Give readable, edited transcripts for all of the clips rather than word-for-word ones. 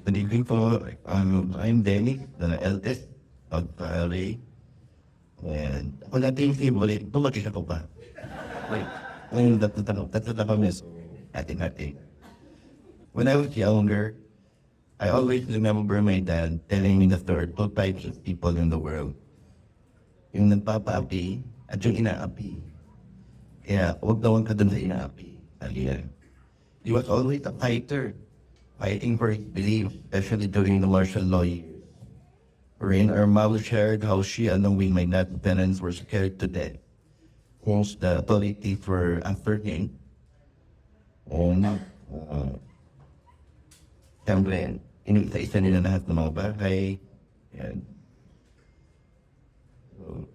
Good evening po. I'm Danny, the eldest of Rey. And ako natin yung favorite. Tumagis ako pa. Wait. Ngayon, tatlo na kami. So, ating. When I was younger, I always remember my dad telling me that there are two types of people in the world. Yung nagpapaapi at yung inaapi. Kaya huwag daw ka dun sa inaapi. Again. He was always a fighter, fighting for his belief, especially during the martial law years. Wherein our mother shared how she, along with my dad's parents, were scared to death once the authorities were after him. And, siyempre, inisa-isa nila lahat ng mga bagay. And, so,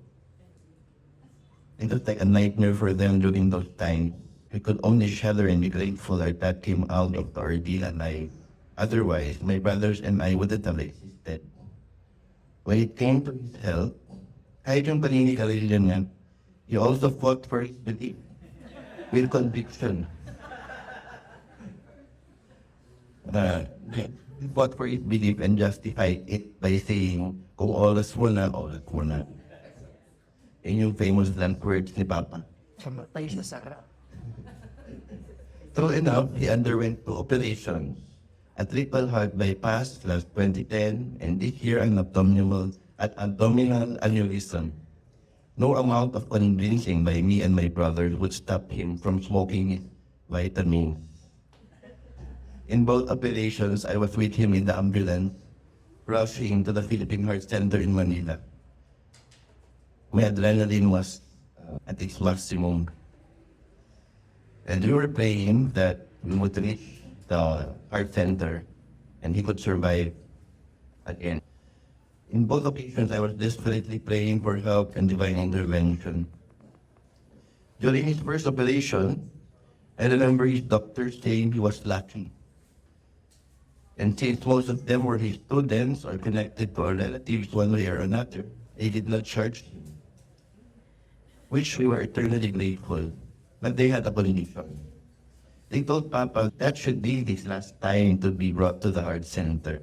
it was like a nightmare for them during those times. We could only shudder and be grateful our dad came out of the ordeal alive. Otherwise, my brothers and I wouldn't have existed. When it came to his health, kahit yung paninigarilyo niya, he also fought for his belief with conviction. He fought for his belief and justified it by saying, kung oras mo na, oras mo na. Yun yung famous land words ni Papa. Samatay sa sarap. True enough, he underwent two operations. A triple heart bypass last 2010 and this year an abdominal aneurysm. No amount of convincing by me and my brothers would stop him from smoking vitamins. In both operations, I was with him in the ambulance, rushing to the Philippine Heart Center in Manila. My adrenaline was at its maximum. And we were praying that we would reach the heart center and he could survive again. In both occasions, I was desperately praying for help and divine intervention. During his first operation, I remember his doctor saying he was lucky. And since most of them were his students or connected to our relatives one way or another, they did not charge him, which we were eternally grateful. But they had a condition. They told Papa that should be his last time to be brought to the heart center.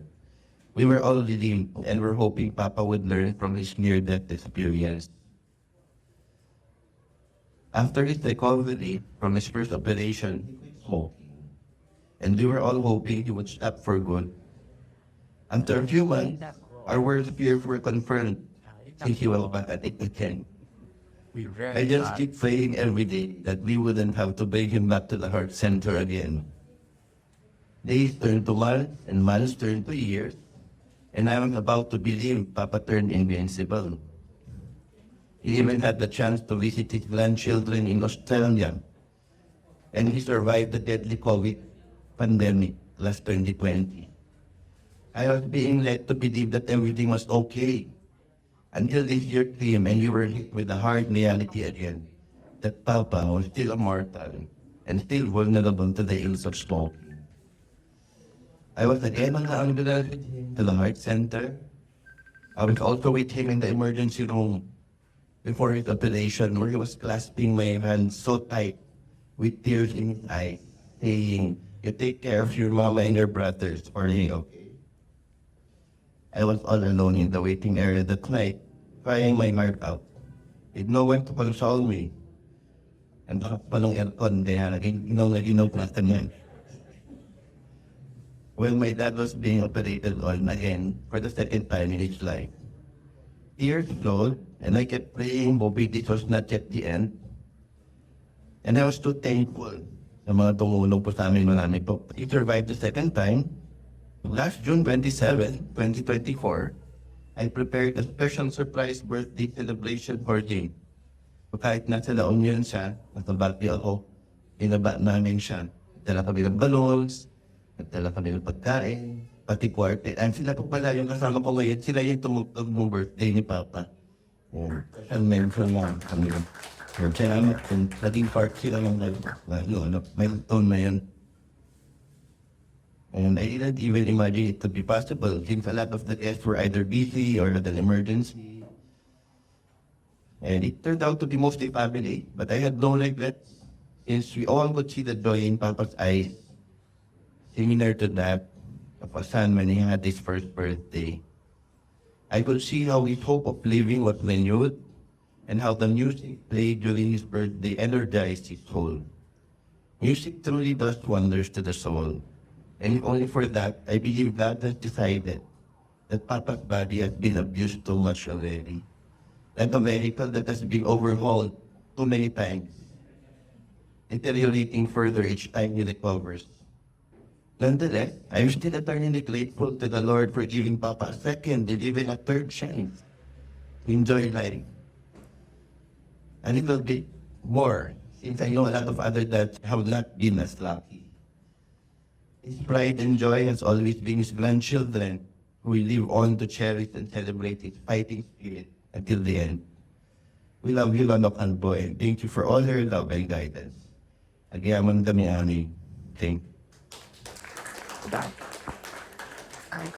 We were all relieved and were hoping Papa would learn from his near-death experience. After his recovery from his first operation, he quit smoking. And we were all hoping he would stop for good. After a few months, our worst fears were confirmed since he was back at it again. I just keep praying every day that we wouldn't have to bring him back to the heart center again. Days turned to months and months turned to years, and I was about to believe Papa turned invincible. He even had the chance to visit his grandchildren in Australia, and he survived the deadly COVID pandemic last 2020. I was being led to believe that everything was okay. Until this year came and you were hit with the hard reality again, that Papa was still immortal and still vulnerable to the ills of smoking. I was again on the ambulance to the heart center. I was also with him in the emergency room before his operation, where he was clasping my hand so tight with tears in his eyes, saying, "You take care of your mama and your brothers, or they okay?" I was all alone in the waiting area that night, crying my heart out, with no one to console me. And palong aircon, kaya naginaw na kanya. Well, my dad was being operated on again for the second time in his life. Tears flowed, and I kept praying, hoping this was not yet the end. And I was too thankful sa mga tumulong po sa amin, marami po. He survived the second time. Last June 27, 2024, I prepared a special surprise birthday celebration for him. Kahit nasa La Union siya, nasa Baguio ako, inaba namin siya. Dala kami ng balloons, nagdala kami ng pagkain, pati quartet. And sila po pala yung kasama ko ngayon, sila yung tumugtog ng birthday ni Papa. Kasi meron lang kami. Kaya kung naging part sila ng milestone na yun. And I didn't even imagine it to be possible since a lot of the guests were either busy or had an emergency. And it turned out to be mostly family, but I had no regrets since we all could see the joy in Papa's eyes. Similar to that, of a son when he had his first birthday. I could see how his hope of living was renewed and how the music played during his birthday energized his soul. Music truly does wonders to the soul. And if only for that, I believe God has decided that Papa's body has been abused too much already. Like a vehicle that has been overhauled too many times, deteriorating further each time he recovers. Nonetheless, I am still eternally grateful to the Lord for giving Papa a second and even a third chance to enjoy life. A little bit more, since I know a lot of other dads have not been as lucky. His pride and joy has always been his grandchildren, who will live on to cherish and celebrate his fighting spirit until the end. We love you, Lolo Boy, and thank you for all your love and guidance. Agayaman kami ani. Thank you.